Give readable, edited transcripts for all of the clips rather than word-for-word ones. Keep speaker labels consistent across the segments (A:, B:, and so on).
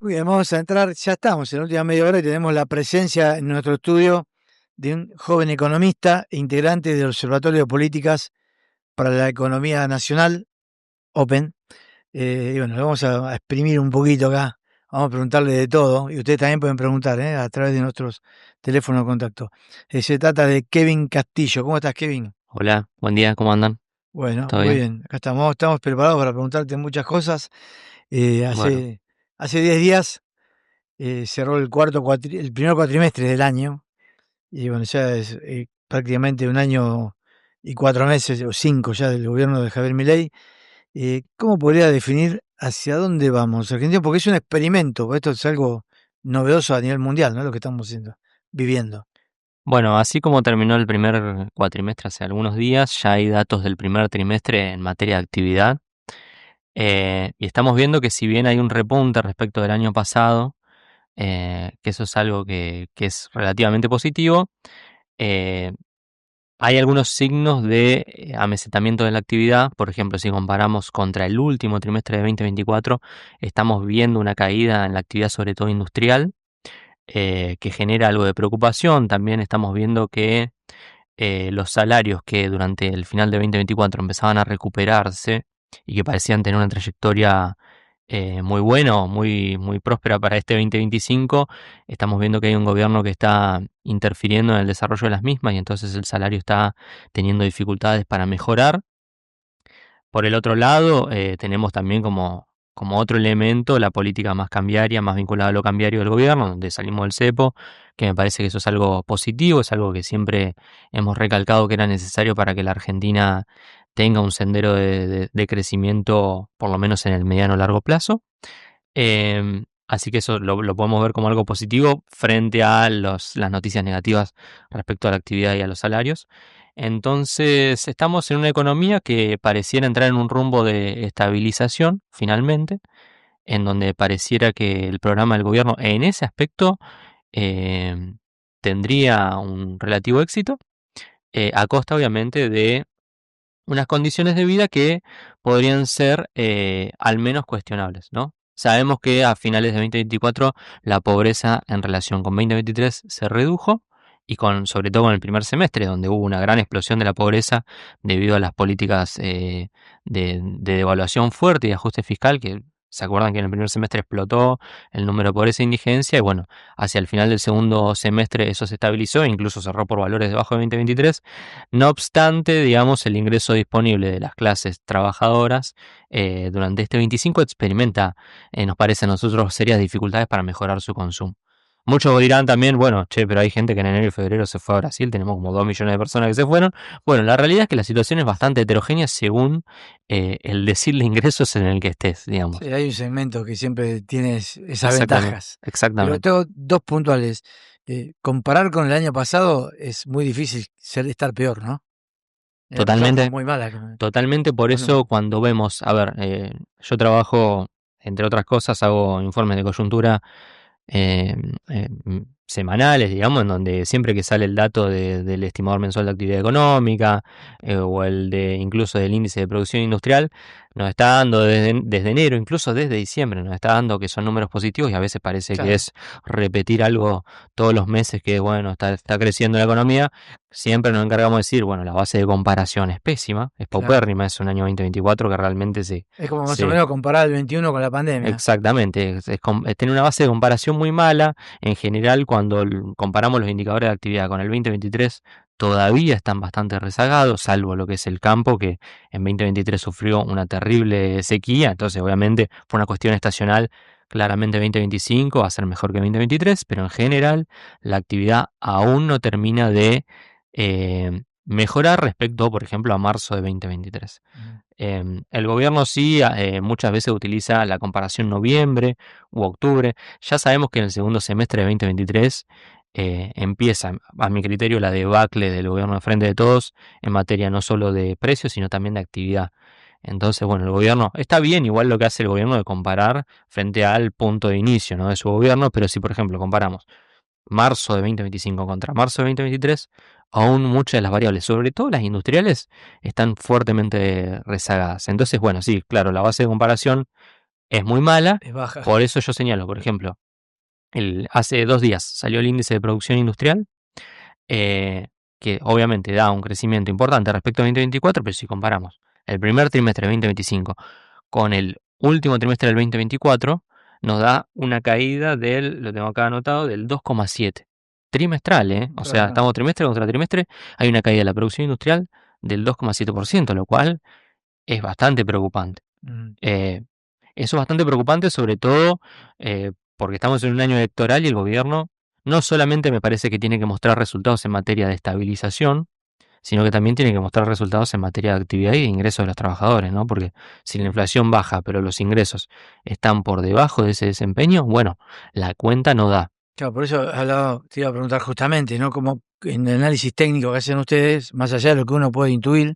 A: Muy bien, vamos a entrar, ya estamos en la última media hora y tenemos la presencia en nuestro estudio de un joven economista e integrante del Observatorio de Políticas para la Economía Nacional, Open. Y bueno, le vamos a exprimir un poquito acá, vamos a preguntarle de todo, y ustedes también pueden preguntar a través de nuestros teléfonos de contacto. Se trata de Kevin Castillo. ¿Cómo estás, Kevin?
B: Hola, buen día, ¿cómo andan?
A: Bueno,
B: ¿Todo
A: muy
B: bien?
A: bien, acá estamos preparados para preguntarte muchas cosas. Eh,
B: Bueno,
A: hace, hace 10 días cerró el primer cuatrimestre del año. Y bueno, ya es prácticamente un año y 4 meses, o 5 ya del gobierno de Javier Milei. ¿Cómo podría definir hacia dónde vamos, Argentina? Porque es un experimento, porque esto es algo novedoso a nivel mundial, ¿no? Lo que estamos viviendo.
B: bueno, así como terminó el primer cuatrimestre hace algunos días, ya hay datos del primer trimestre en materia de actividad. Y estamos viendo que si bien hay un repunte respecto del año pasado, que eso es algo que es relativamente positivo, eh, hay algunos signos de amesetamiento de la actividad. Por ejemplo, si comparamos contra el último trimestre de 2024, estamos viendo una caída en la actividad, sobre todo industrial, que genera algo de preocupación. También estamos viendo que los salarios que durante el final de 2024 empezaban a recuperarse y que parecían tener una trayectoria muy buena, muy próspera para este 2025, estamos viendo que hay un gobierno que está interfiriendo en el desarrollo de las mismas y entonces el salario está teniendo dificultades para mejorar. Por el otro lado, tenemos también como otro elemento la política más cambiaria, más vinculada a lo cambiario del gobierno, donde salimos del cepo, que me parece que eso es algo positivo, es algo que siempre hemos recalcado que era necesario para que la Argentina tenga un sendero de crecimiento, por lo menos en el mediano o largo plazo. Así que eso lo podemos ver como algo positivo frente a las noticias negativas respecto a la actividad y a los salarios. Entonces, estamos en una economía que pareciera entrar en un rumbo de estabilización, finalmente, en donde pareciera que el programa del gobierno en ese aspecto eh, tendría un relativo éxito, a costa, obviamente, de unas condiciones de vida que podrían ser al menos cuestionables, ¿no? Sabemos que a finales de 2024 la pobreza en relación con 2023 se redujo y sobre todo con el primer semestre, donde hubo una gran explosión de la pobreza debido a las políticas de devaluación fuerte y de ajuste fiscal, que se acuerdan que en el primer semestre explotó el número de pobreza e indigencia y bueno, hacia el final del segundo semestre eso se estabilizó e incluso cerró por valores debajo de 2023. No obstante, digamos, el ingreso disponible de las clases trabajadoras durante este 25 experimenta, nos parece a nosotros, serias dificultades para mejorar su consumo. Muchos dirán también, bueno, che, pero hay gente que en enero y febrero se fue a Brasil, tenemos como 2 millones de personas que se fueron. Bueno, la realidad es que la situación es bastante heterogénea según el decil de ingresos en el que estés,
A: Sí,
B: digamos.
A: hay un segmento que siempre tiene esas
B: Exactamente,
A: ventajas. Pero
B: exactamente.
A: tengo dos puntuales. Comparar con el año pasado es muy difícil estar peor, ¿no? El año pasado fue
B: Totalmente,
A: muy mala
B: totalmente. Por
A: los
B: eso
A: números.
B: cuando vemos, a ver, yo trabajo, entre otras cosas, hago informes de coyuntura eh, semanales, digamos, en donde siempre que sale el dato del estimador mensual de actividad económica o el de incluso del índice de producción industrial, nos está dando desde enero, incluso desde diciembre, nos está dando que son números positivos y a veces parece que
A: Claro,
B: es repetir algo todos los meses que, bueno, está creciendo la economía. Siempre nos encargamos de decir, bueno, la base de comparación es pésima, es
A: claro.
B: paupérrima, es un año 2024 que realmente
A: Es como más o
B: se
A: menos comparar el 21 con la pandemia.
B: exactamente, tiene una base de comparación muy mala. En general, cuando comparamos los indicadores de actividad con el 2023, todavía están bastante rezagados, salvo lo que es el campo, que en 2023 sufrió una terrible sequía, entonces obviamente fue una cuestión estacional. Claramente 2025 va a ser mejor que 2023, pero en general la actividad aún no termina de mejorar respecto, por ejemplo, a marzo de 2023.
A: Ujú.
B: El gobierno sí muchas veces utiliza la comparación noviembre u octubre. Ya sabemos que en el segundo semestre de 2023 empieza, a mi criterio, la debacle del gobierno de Frente de Todos en materia no solo de precios, sino también de actividad. Entonces, bueno, el gobierno está bien, igual lo que hace el gobierno de comparar frente al punto de inicio, ¿no?, de su gobierno, pero si, por ejemplo, comparamos marzo de 2025 contra marzo de 2023, aún muchas de las variables, sobre todo las industriales, están fuertemente rezagadas. Entonces, bueno, sí, claro, la base de comparación es muy mala.
A: Es baja.
B: Por eso yo señalo, por ejemplo, hace 2 días salió el índice de producción industrial, que obviamente da un crecimiento importante respecto a 2024, pero si comparamos el primer trimestre de 2025 con el último trimestre del 2024, nos da una caída lo tengo acá anotado, del 2,7. Trimestral, ¿eh? O sea, estamos trimestre contra trimestre, hay una caída de la producción industrial del 2,7%, lo cual es bastante preocupante. Eh, Eso es bastante preocupante, sobre todo porque estamos en un año electoral y el gobierno no solamente me parece que tiene que mostrar resultados en materia de estabilización, sino que también tiene que mostrar resultados en materia de actividad y de ingresos de los trabajadores, ¿no? Porque si la inflación baja, pero los ingresos están por debajo de ese desempeño, bueno, la cuenta no da.
A: Claro, por eso te iba a preguntar justamente, ¿no? Como en el análisis técnico que hacen ustedes, más allá de lo que uno puede intuir,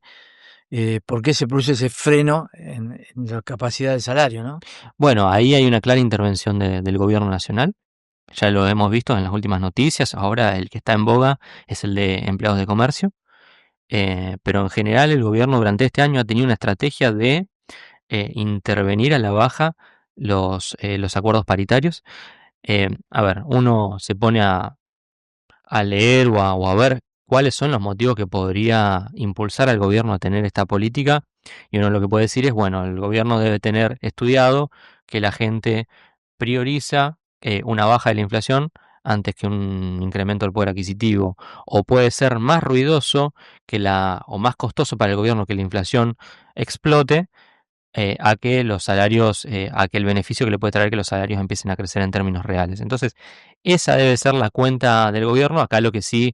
A: ¿por qué se produce ese freno en la capacidad de salario, no?
B: Bueno, ahí hay una clara intervención del gobierno nacional. Ya lo hemos visto en las últimas noticias. Ahora el que está en boga es el de empleados de comercio. Pero en general el gobierno durante este año ha tenido una estrategia de intervenir a la baja los acuerdos paritarios. A ver, uno se pone a leer o a ver cuáles son los motivos que podría impulsar al gobierno a tener esta política. Y uno lo que puede decir es, bueno, el gobierno debe tener estudiado que la gente prioriza una baja de la inflación antes que un incremento del poder adquisitivo, o puede ser más ruidoso o más costoso para el gobierno que la inflación explote, a que los salarios, a que el beneficio que le puede traer que los salarios empiecen a crecer en términos reales. Entonces, esa debe ser la cuenta del gobierno. Acá lo que sí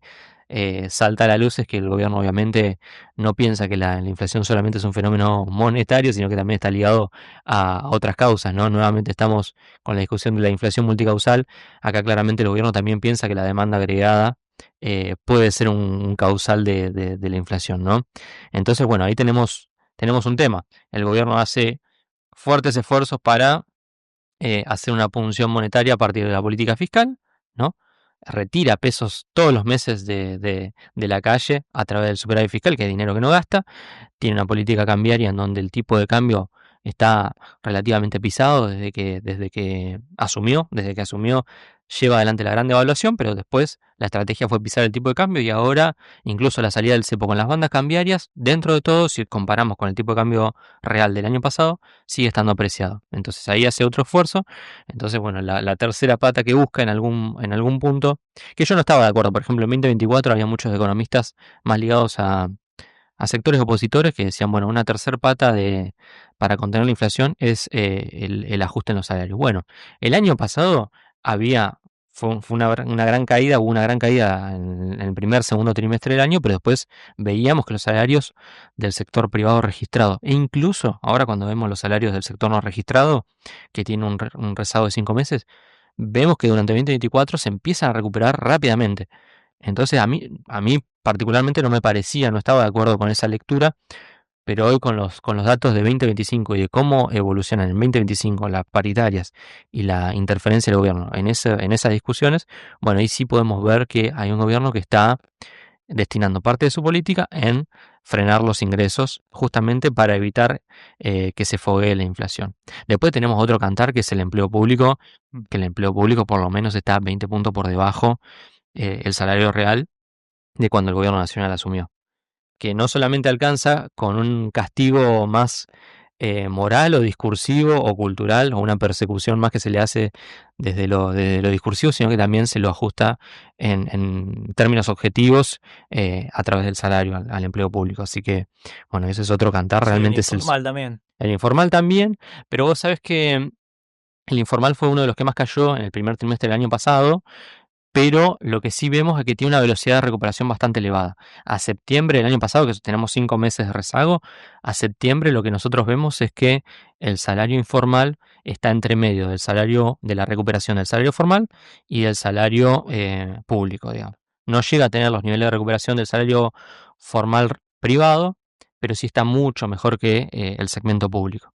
B: salta a la luz es que el gobierno obviamente no piensa que la inflación solamente es un fenómeno monetario, sino que también está ligado a otras causas, ¿no? Nuevamente estamos con la discusión de la inflación multicausal. Acá claramente el gobierno también piensa que la demanda agregada puede ser un causal de la inflación, ¿no? Entonces, bueno, ahí tenemos un tema. El gobierno hace fuertes esfuerzos para hacer una punción monetaria a partir de la política fiscal, ¿no? Retira pesos todos los meses de la calle a través del superávit fiscal, que es dinero que no gasta. Tiene una política cambiaria en donde el tipo de cambio está relativamente pisado desde que asumió, lleva adelante la gran devaluación, pero después la estrategia fue pisar el tipo de cambio y ahora incluso la salida del cepo con las bandas cambiarias, dentro de todo, si comparamos con el tipo de cambio real del año pasado, sigue estando apreciado. Entonces ahí hace otro esfuerzo. Entonces, bueno, la tercera pata que busca en algún punto, que yo no estaba de acuerdo, por ejemplo, en 2024 había muchos economistas más ligados a sectores opositores que decían, bueno, una tercera pata para contener la inflación es el ajuste en los salarios. Bueno, el año pasado fue una gran caída, hubo una gran caída en el primer, segundo trimestre del año, pero después veíamos que los salarios del sector privado registrado, e incluso ahora cuando vemos los salarios del sector no registrado, que tiene un rezago de 5 meses, vemos que durante 2024 se empiezan a recuperar rápidamente. Entonces a mí particularmente no me parecía, no estaba de acuerdo con esa lectura, pero hoy con los datos de 2025 y de cómo evolucionan en 2025 las paritarias y la interferencia del gobierno en esas discusiones, bueno, ahí sí podemos ver que hay un gobierno que está destinando parte de su política en frenar los ingresos justamente para evitar que se foguee la inflación. Después tenemos otro cantar que es el empleo público, que el empleo público por lo menos está 20 puntos por debajo el salario real de cuando el gobierno nacional asumió, que no solamente alcanza con un castigo más moral o discursivo o cultural o una persecución más que se le hace desde lo discursivo, sino que también se lo ajusta en términos objetivos a través del salario al empleo público. Así que, bueno, ese es otro cantar,
C: Sí, el
B: realmente es
C: informal también.
B: el informal también, pero vos sabés que el informal fue uno de los que más cayó en el primer trimestre del año pasado, pero lo que sí vemos es que tiene una velocidad de recuperación bastante elevada. A septiembre del año pasado, que tenemos 5 meses de rezago, a septiembre lo que nosotros vemos es que el salario informal está entre medio de la recuperación del salario formal y del salario público, digamos. No llega a tener los niveles de recuperación del salario formal privado, pero sí está mucho mejor que el segmento público.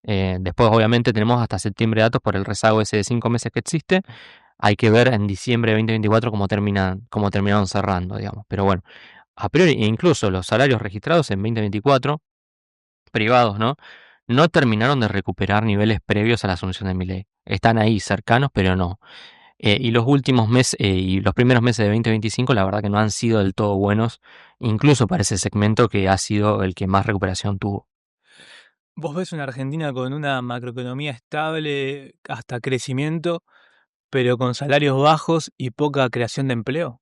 B: Después, obviamente, tenemos hasta septiembre datos por el rezago ese de 5 meses que existe. Hay que ver en diciembre de 2024 cómo terminaron cerrando, digamos. Pero bueno, a priori, incluso los salarios registrados en 2024, privados, ¿no? no terminaron de recuperar niveles previos a la asunción de Milei. Están ahí cercanos, pero no. Y los últimos meses y los primeros meses de 2025, la verdad que no han sido del todo buenos, incluso para ese segmento que ha sido el que más recuperación tuvo.
C: ¿Vos ves una Argentina con una macroeconomía estable, hasta crecimiento, pero con salarios bajos y poca creación de empleo?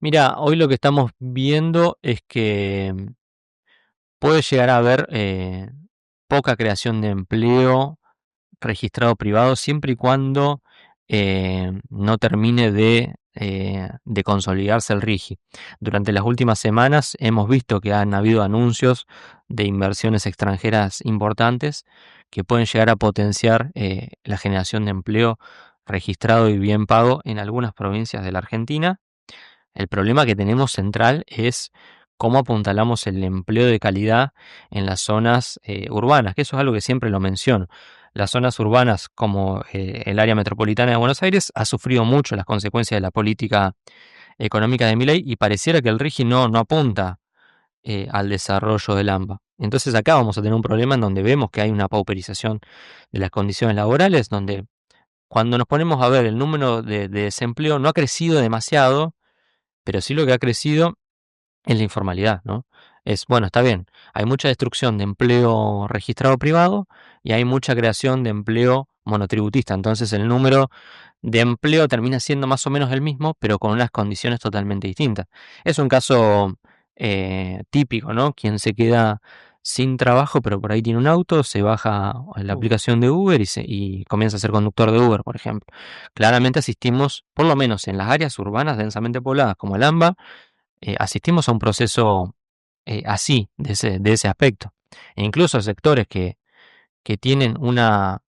B: Mira, hoy lo que estamos viendo es que puede llegar a haber poca creación de empleo registrado privado siempre y cuando no termine de consolidarse el RIGI. Durante las últimas semanas hemos visto que han habido anuncios de inversiones extranjeras importantes que pueden llegar a potenciar la generación de empleo registrado y bien pago en algunas provincias de la Argentina. El problema que tenemos central es cómo apuntalamos el empleo de calidad en las zonas urbanas, que eso es algo que siempre lo menciono. Las zonas urbanas, como el área metropolitana de Buenos Aires, ha sufrido mucho las consecuencias de la política económica de Milei y pareciera que el RIGI no apunta al desarrollo del AMBA. Entonces acá vamos a tener un problema en donde vemos que hay una pauperización de las condiciones laborales, donde cuando nos ponemos a ver el número de desempleo no ha crecido demasiado, pero sí lo que ha crecido es la informalidad, ¿no? Bueno, está bien, hay mucha destrucción de empleo registrado privado y hay mucha creación de empleo monotributista. Entonces el número de empleo termina siendo más o menos el mismo, pero con unas condiciones totalmente distintas. Es un caso típico, ¿no? Quien se queda sin trabajo, pero por ahí tiene un auto, se baja la aplicación de Uber y comienza a ser conductor de Uber, por ejemplo. Claramente asistimos, por lo menos en las áreas urbanas densamente pobladas como el AMBA, asistimos a un proceso así, de ese aspecto. E incluso sectores que tienen una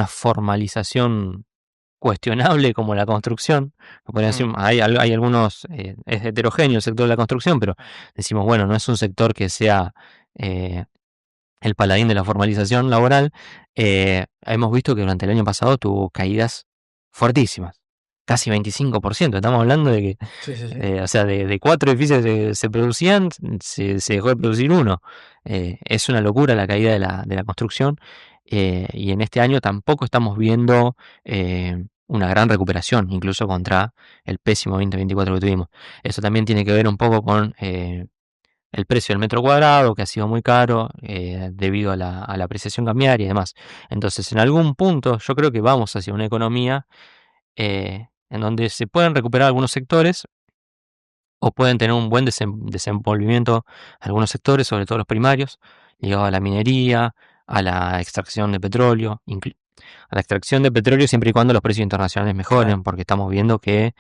B: formalización cuestionable como la construcción, hay algunos, es heterogéneo el sector de la construcción, pero decimos, bueno, no es un sector que sea eh, el paladín de la formalización laboral. Hemos visto que durante el año pasado tuvo caídas fuertísimas, casi 25%. Estamos hablando de que
C: Sí, sí, sí.
B: o sea, de 4 edificios que se producían, se dejó de producir uno. Es una locura la caída de la construcción y en este año tampoco estamos viendo una gran recuperación, incluso contra el pésimo 2024 que tuvimos. Eso también tiene que ver un poco con el precio del metro cuadrado, que ha sido muy caro debido a la apreciación cambiaria y demás. Entonces, en algún punto yo creo que vamos hacia una economía en donde se pueden recuperar algunos sectores o pueden tener un buen desenvolvimiento algunos sectores, sobre todo los primarios, ligados a la minería, a la extracción de petróleo, a la extracción de petróleo siempre y cuando los precios internacionales
C: Claro.
B: mejoren, porque estamos viendo que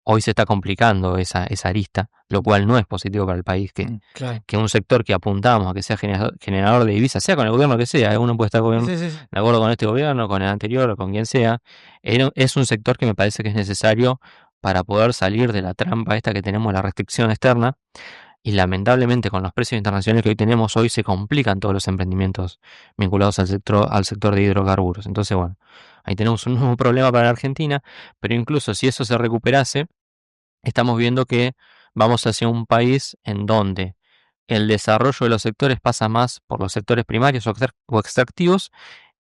B: hoy se está complicando esa arista, lo cual no es positivo para el país,
A: Claro.
B: que un sector que apuntamos a que sea generador de divisas, sea con el gobierno que sea, uno puede estar
A: Sí, sí, sí.
B: de acuerdo con este gobierno, con el anterior o con quien sea, es un sector que me parece que es necesario para poder salir de la trampa esta que tenemos, la restricción externa, y lamentablemente con los precios internacionales que hoy tenemos, hoy se complican todos los emprendimientos vinculados al sector de hidrocarburos. Entonces, bueno, ahí tenemos un nuevo problema para la Argentina, pero incluso si eso se recuperase, estamos viendo que vamos hacia un país en donde el desarrollo de los sectores pasa más por los sectores primarios o extractivos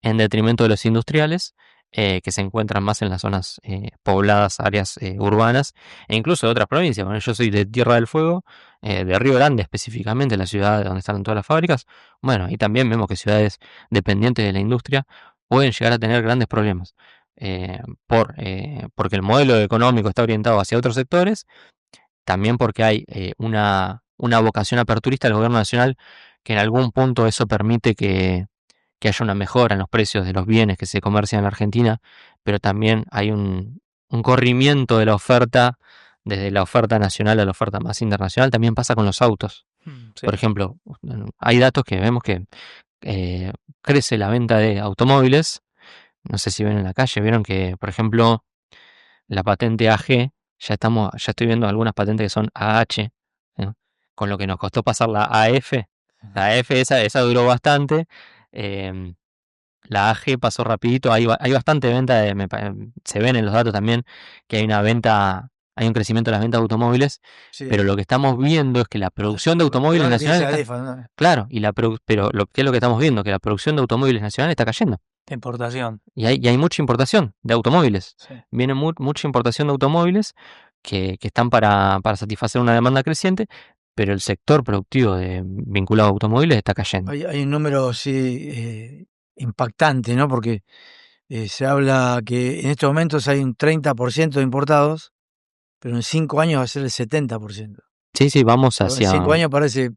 B: en detrimento de los industriales, que se encuentran más en las zonas pobladas, áreas urbanas, e incluso de otras provincias. Bueno, yo soy de Tierra del Fuego, de Río Grande específicamente, la ciudad donde están todas las fábricas. Bueno, y también vemos que ciudades dependientes de la industria pueden llegar a tener grandes problemas. Porque el modelo económico está orientado hacia otros sectores, también porque hay una vocación aperturista del gobierno nacional que en algún punto eso permite que haya una mejora en los precios de los bienes que se comercian en la Argentina, pero también hay un corrimiento de la oferta, desde la oferta nacional a la oferta más internacional, también pasa con los autos.
C: Sí.
B: Por ejemplo, hay datos que vemos que crece la venta de automóviles, no sé si ven en la calle, vieron que, por ejemplo, la patente AG, ya estoy viendo algunas patentes que son AH, ¿no? Con lo que nos costó pasar la AF. La AF esa duró bastante. em, la AG pasó rapidito, hay bastante venta, se ven en los datos también que hay una venta hay un crecimiento de las ventas de automóviles, pero lo que estamos viendo es que la producción de automóviles nacionales claro, pero ¿qué es lo que estamos viendo? Que la producción de automóviles nacionales está cayendo.
C: De importación.
B: Y hay mucha importación de automóviles.
C: Sí.
B: Viene mucha importación de automóviles que están para satisfacer una demanda creciente, pero el sector productivo vinculado a automóviles está cayendo.
A: Hay un número impactante, ¿no? Porque se habla que en estos momentos hay un 30% de importados, pero en 5 años va a ser el 70%.
B: Sí, vamos hacia...
A: En 5 años parece,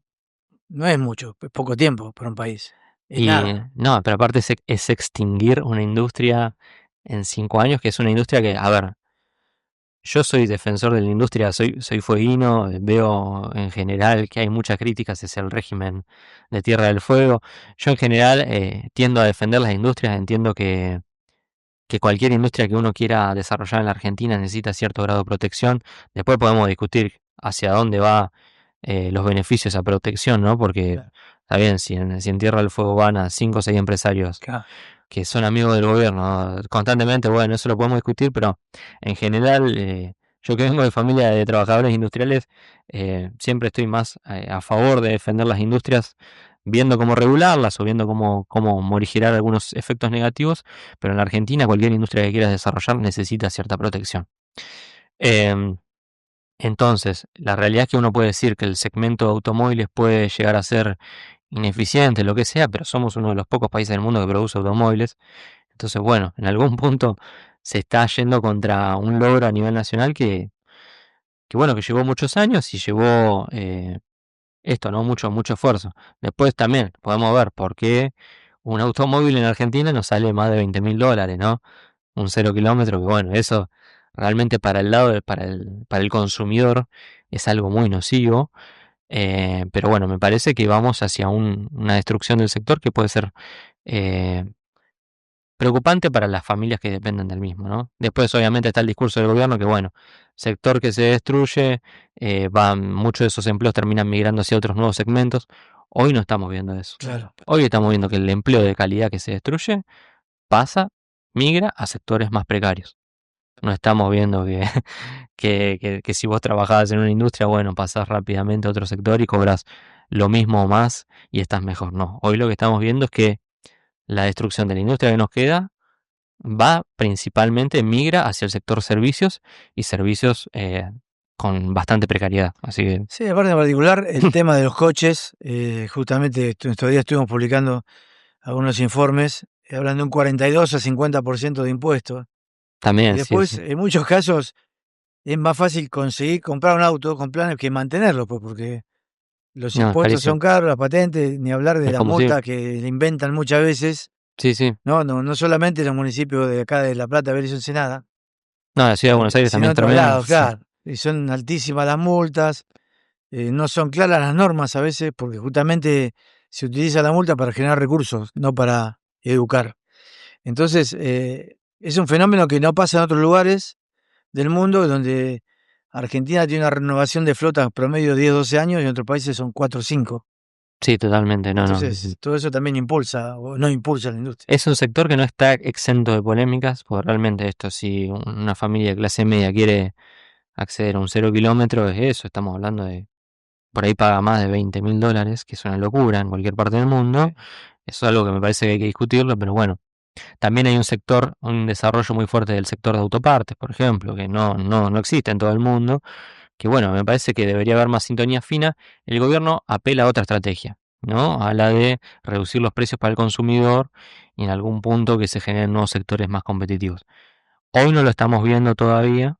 A: no es mucho, es poco tiempo para un país. Es nada.
B: No, pero aparte es extinguir una industria en 5 años, que es una industria que, a ver, yo soy defensor de la industria, soy fueguino, veo en general que hay muchas críticas hacia el régimen de Tierra del Fuego. Yo en general tiendo a defender las industrias, entiendo que cualquier industria que uno quiera desarrollar en la Argentina necesita cierto grado de protección. Después podemos discutir hacia dónde va los beneficios a protección, ¿no? Porque
A: Claro.
B: está bien, si en Tierra del Fuego van a 5 o 6 empresarios
C: Claro.
B: que son amigos del gobierno constantemente, bueno, eso lo podemos discutir, pero en general, yo que vengo de familia de trabajadores industriales, siempre estoy más a favor de defender las industrias, viendo cómo regularlas o viendo cómo morigerar algunos efectos negativos, pero en la Argentina cualquier industria que quieras desarrollar necesita cierta protección. Entonces, la realidad es que uno puede decir que el segmento de automóviles puede llegar a ser ineficiente, lo que sea, pero somos uno de los pocos países del mundo que produce automóviles. Entonces, bueno, en algún punto se está yendo contra un logro a nivel nacional que llevó muchos años y llevó esto, ¿no? Mucho esfuerzo. Después también podemos ver por qué un automóvil en Argentina nos sale más de $20.000, ¿no? Un 0 kilómetro, que bueno, eso realmente para el consumidor es algo muy nocivo. Pero bueno, me parece que vamos hacia una destrucción del sector que puede ser preocupante para las familias que dependen del mismo, ¿no? Después, obviamente, está el discurso del gobierno que, bueno, sector que se destruye, muchos de esos empleos terminan migrando hacia otros nuevos segmentos. Hoy no estamos viendo eso.
A: Claro.
B: Hoy estamos viendo que el empleo de calidad que se destruye migra a sectores más precarios. No estamos viendo que si vos trabajabas en una industria, bueno, pasás rápidamente a otro sector y cobras lo mismo o más y estás mejor. No, hoy lo que estamos viendo es que la destrucción de la industria que nos queda migra hacia el sector servicios y servicios con bastante precariedad. Así que...
A: Sí, aparte en particular, el tema de los coches, justamente estos días estuvimos publicando algunos informes, hablando de un 42 a 50% de impuestos.
B: También,
A: y después,
B: sí.
A: En muchos casos, es más fácil conseguir comprar un auto con planes que mantenerlo, pues, porque los impuestos son caros, las patentes, ni hablar de la multa que le inventan muchas veces.
B: Sí.
A: No solamente en los municipios de acá de La Plata, Berizo, Ensenada.
B: No, la ciudad de Buenos Aires
A: sino
B: también
A: en otros
B: tremendo.
A: lados, claro. Y son altísimas las multas, no son claras las normas a veces, porque justamente se utiliza la multa para generar recursos, no para educar. Entonces, es un fenómeno que no pasa en otros lugares del mundo, donde Argentina tiene una renovación de flota promedio de 10, 12 años y en otros países son 4 o 5.
B: Sí, totalmente.
A: Entonces, todo eso también impulsa o no impulsa la industria.
B: Es un sector que no está exento de polémicas, porque realmente esto, si una familia de clase media quiere acceder a un 0 kilómetro, es eso, estamos hablando de, por ahí paga más de $20.000, que es una locura en cualquier parte del mundo. Eso es algo que me parece que hay que discutirlo, pero bueno, también hay un desarrollo muy fuerte del sector de autopartes, por ejemplo, que no existe en todo el mundo, que bueno, me parece que debería haber más sintonía fina. El gobierno apela a otra estrategia, ¿no? A la de reducir los precios para el consumidor y en algún punto que se generen nuevos sectores más competitivos. Hoy no lo estamos viendo todavía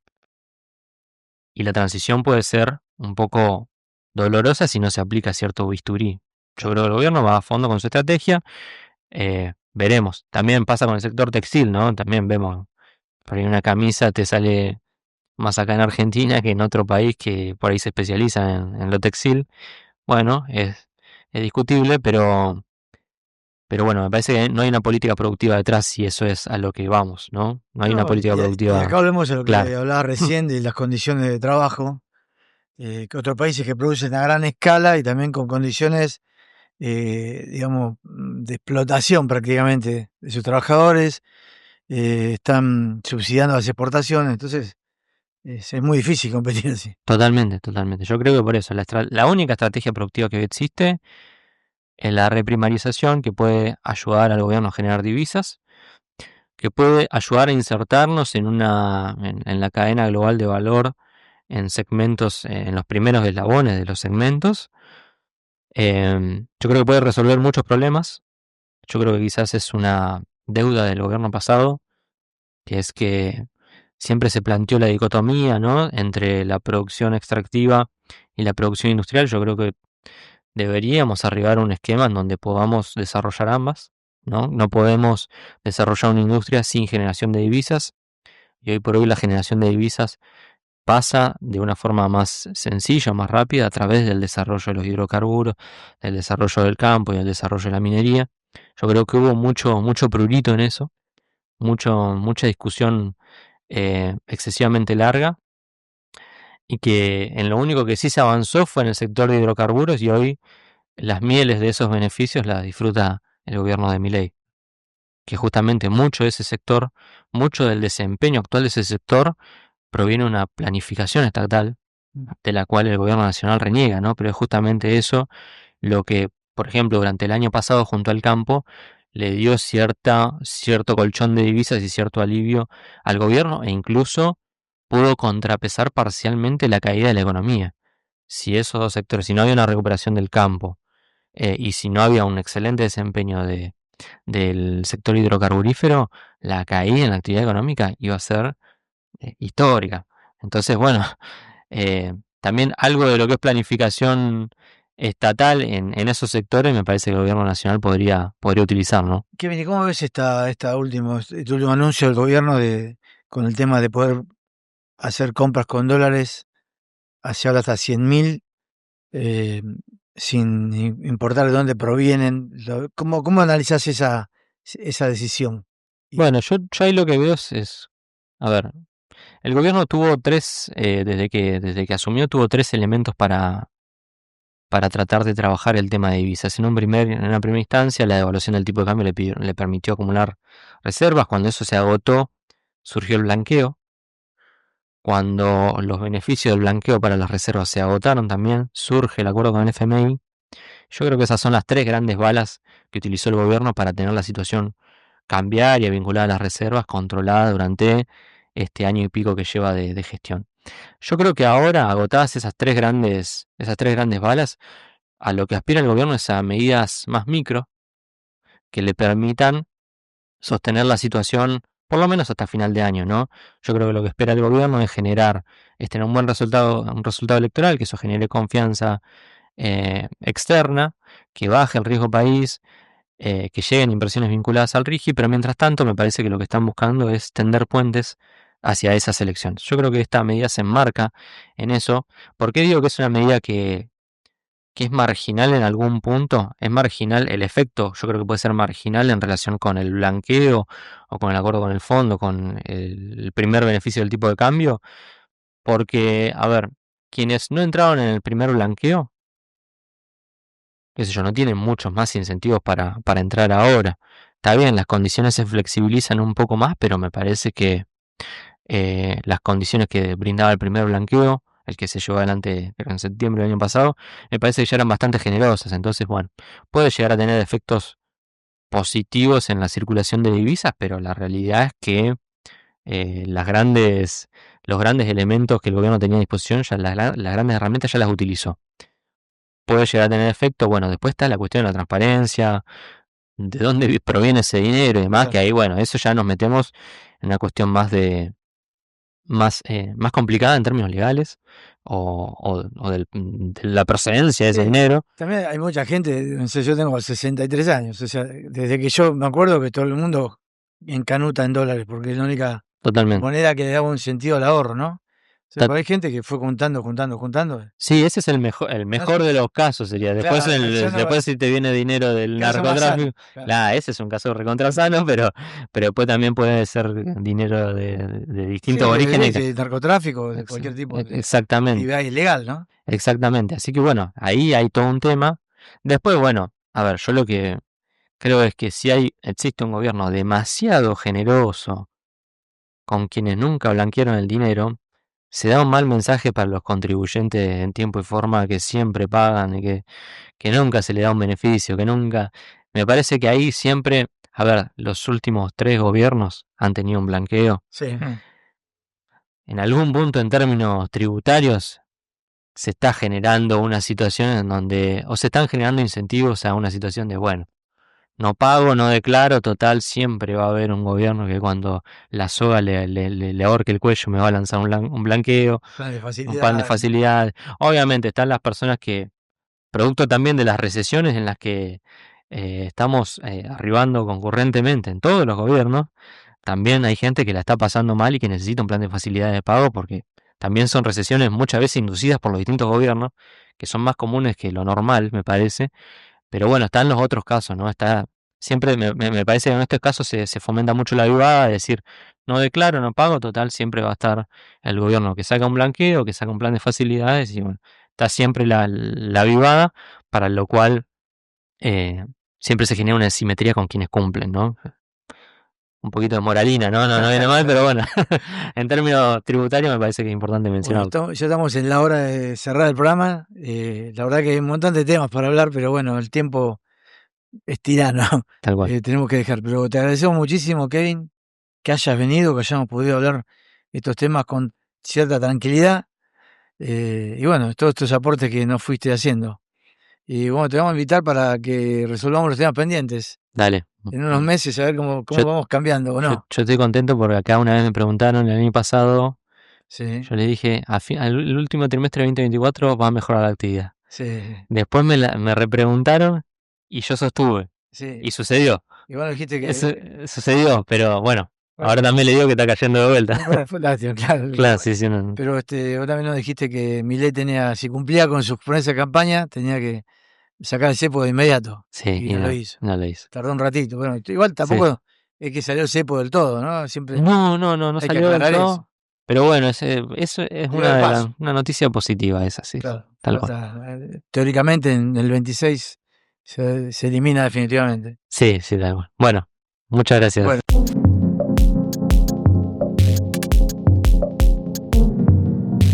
B: y la transición puede ser un poco dolorosa si no se aplica cierto bisturí. Yo creo que el gobierno va a fondo con su estrategia. Veremos. También pasa con el sector textil, ¿no? También vemos, por ahí una camisa te sale más acá en Argentina que en otro país que por ahí se especializa en lo textil. Bueno, es discutible, pero bueno, me parece que no hay una política productiva detrás si eso es a lo que vamos, ¿no? No hay una política
A: Y
B: productiva.
A: acá volvemos a lo que
B: clara.
A: hablaba recién de las condiciones de trabajo, que otros países que producen a gran escala y también con condiciones, digamos, de explotación prácticamente de sus trabajadores, están subsidiando las exportaciones. Entonces, Es muy difícil competir así.
B: Totalmente, totalmente. Yo creo que por eso la única estrategia productiva que hoy existe es la reprimarización, que puede ayudar al gobierno a generar divisas, que puede ayudar a insertarnos en la cadena global de valor, en segmentos, en los primeros eslabones de los segmentos. Yo creo que puede resolver muchos problemas. Yo creo que quizás es una deuda del gobierno pasado, que es que siempre se planteó la dicotomía, ¿no?, entre la producción extractiva y la producción industrial. Yo creo que deberíamos arribar a un esquema en donde podamos desarrollar ambas, ¿no? No podemos desarrollar una industria sin generación de divisas, y hoy por hoy la generación de divisas pasa de una forma más sencilla, más rápida, a través del desarrollo de los hidrocarburos, del desarrollo del campo y del desarrollo de la minería. Yo creo que hubo mucho prurito en eso, mucha discusión excesivamente larga, y que en lo único que sí se avanzó fue en el sector de hidrocarburos, y hoy las mieles de esos beneficios las disfruta el gobierno de Milei, que justamente mucho de ese sector, mucho del desempeño actual de ese sector proviene de una planificación estatal de la cual el gobierno nacional reniega, ¿no? Pero es justamente eso lo que, por ejemplo, durante el año pasado junto al campo le dio cierto colchón de divisas y cierto alivio al gobierno, e incluso pudo contrapesar parcialmente la caída de la economía. Si esos dos sectores, si no había una recuperación del campo, y si no había un excelente desempeño del sector hidrocarburífero, la caída en la actividad económica iba a ser histórica. Entonces, bueno, también algo de lo que es planificación estatal en esos sectores me parece que el gobierno nacional podría utilizar, ¿no?
A: Kevin, ¿y cómo ves este último anuncio del gobierno con el tema de poder hacer compras con dólares hacia ahora hasta 100.000, sin importar de dónde provienen? ¿Cómo analizás esa decisión?
B: Bueno, yo ahí lo que veo a ver, el gobierno tuvo desde que asumió, tuvo tres elementos para tratar de trabajar el tema de divisas. En una primera instancia, la devaluación del tipo de cambio le permitió acumular reservas. Cuando eso se agotó, surgió el blanqueo. Cuando los beneficios del blanqueo para las reservas se agotaron también, surge el acuerdo con el FMI. Yo creo que esas son las tres grandes balas que utilizó el gobierno para tener la situación cambiaria vinculada a las reservas controlada durante este año y pico que lleva de gestión. Yo creo que ahora, agotadas esas tres grandes balas, a lo que aspira el gobierno es a medidas más micro que le permitan sostener la situación por lo menos hasta final de año, ¿no? Yo creo que lo que espera el gobierno es tener un buen resultado, electoral, que eso genere confianza externa, que baje el riesgo país, que lleguen inversiones vinculadas al RIGI, pero mientras tanto me parece que lo que están buscando es tender puentes hacia esas elecciones. Yo creo que esta medida se enmarca en eso. ¿Por qué digo que es una medida que es marginal en algún punto? Es marginal el efecto, yo creo que puede ser marginal en relación con el blanqueo o con el acuerdo con el fondo, con el primer beneficio del tipo de cambio, porque, a ver, quienes no entraron en el primer blanqueo, qué sé yo, no tienen muchos más incentivos para entrar ahora. Está bien, las condiciones se flexibilizan un poco más, pero me parece que las condiciones que brindaba el primer blanqueo, el que se llevó adelante creo, en septiembre del año pasado, me parece que ya eran bastante generosas. Entonces, bueno, puede llegar a tener efectos positivos en la circulación de divisas, pero la realidad es que los grandes elementos que el gobierno tenía a disposición, ya las grandes herramientas ya las utilizó. Puede llegar a tener efecto. Bueno, después está la cuestión de la transparencia, de dónde proviene ese dinero y demás,
A: Claro.
B: que ahí, bueno, eso ya nos metemos en una cuestión más complicada en términos legales, o de la procedencia de ese
A: Sí,
B: dinero.
A: también hay mucha gente, no sé, yo tengo 63 años, o sea, desde que yo me acuerdo que todo el mundo encanuta en dólares, porque es la única
B: Totalmente.
A: moneda que le daba un sentido al ahorro, ¿no? O sea,
B: Ta-
A: pero hay gente que fue juntando.
B: Sí, ese es el mejor de los casos sería. Después,
A: Claro, yo no,
B: después si te viene dinero del
A: caso más sano.
B: narcotráfico,
A: Claro.
B: ese es un caso recontrasano, pero después también puede ser dinero de
A: Sí,
B: distintos orígenes.
A: de narcotráfico, de cualquier tipo de
B: Exactamente.
A: actividad ilegal, ¿no?
B: Exactamente. Así que bueno, ahí hay todo un tema. Después, bueno, a ver, yo lo que creo es que si existe un gobierno demasiado generoso con quienes nunca blanquearon el dinero, se da un mal mensaje para los contribuyentes en tiempo y forma que siempre pagan y que nunca se le da un beneficio, que nunca... Me parece que ahí siempre, a ver, los últimos 3 gobiernos han tenido un blanqueo.
A: Sí.
B: En algún punto en términos tributarios se está generando una situación en donde, o se están generando incentivos a una situación de, bueno, no pago, no declaro, total, siempre va a haber un gobierno que cuando la soga le ahorque el cuello me va a lanzar un blanqueo,
A: Plan de
B: un plan de
A: facilidad.
B: facilidad. Obviamente están las personas que, producto también de las recesiones en las que estamos arribando concurrentemente en todos los gobiernos, también hay gente que la está pasando mal y que necesita un plan de facilidad de pago porque también son recesiones muchas veces inducidas por los distintos gobiernos, que son más comunes que lo normal, me parece. Pero bueno, están los otros casos, ¿no? Siempre me parece que en estos casos se fomenta mucho la vivada, es decir, no declaro, no pago, total, siempre va a estar el gobierno que saca un blanqueo, que saca un plan de facilidades y bueno, está siempre la vivada, para lo cual siempre se genera una simetría con quienes cumplen, ¿no? Un poquito de moralina, ¿no? No viene mal, pero bueno, en términos tributarios me parece que es importante
A: Bueno,
B: mencionarlo.
A: ya estamos en la hora de cerrar el programa. La verdad que hay un montón de temas para hablar, pero bueno, el tiempo es tirano.
B: Tal cual.
A: Tenemos que dejar. Pero te agradecemos muchísimo, Kevin, que hayas venido, que hayamos podido hablar estos temas con cierta tranquilidad. Y bueno, todos estos aportes que nos fuiste haciendo. Y bueno, te vamos a invitar para que resolvamos los temas pendientes
B: Dale.
A: en unos meses, a ver cómo
B: Yo-
A: vamos cambiando o no.
B: Yo estoy contento porque acá una vez me preguntaron el año pasado,
A: Sí,
B: yo les dije, al último trimestre de 2024 va a mejorar la actividad.
A: sí,
B: Después me repreguntaron y yo sostuve.
A: sí.
B: Y sucedió.
A: Y bueno, dijiste que...
B: Eso sucedió, pero bueno,
A: bueno,
B: ahora también le digo que está cayendo de vuelta.
A: fue lástima, claro.
B: Claro, sí, sí, no.
A: Pero vos también nos dijiste que Milei tenía, si cumplía con sus promesas de campaña, tenía que sacar el cepo de inmediato.
B: Sí,
A: Y
B: y
A: no lo
B: no,
A: hizo.
B: no lo hizo.
A: Tardó un ratito. Bueno, igual
B: Sí.
A: tampoco es que salió el cepo del todo, ¿no? Siempre
B: No
A: hay que
B: salió del
A: aclarar
B: todo.
A: eso.
B: Pero bueno, eso es
A: Dio el paso.
B: una noticia positiva, esa sí.
A: Claro.
B: Tal cual.
A: Teóricamente en el 26 se elimina definitivamente.
B: Sí, tal cual. Bueno, muchas gracias.
A: Bueno.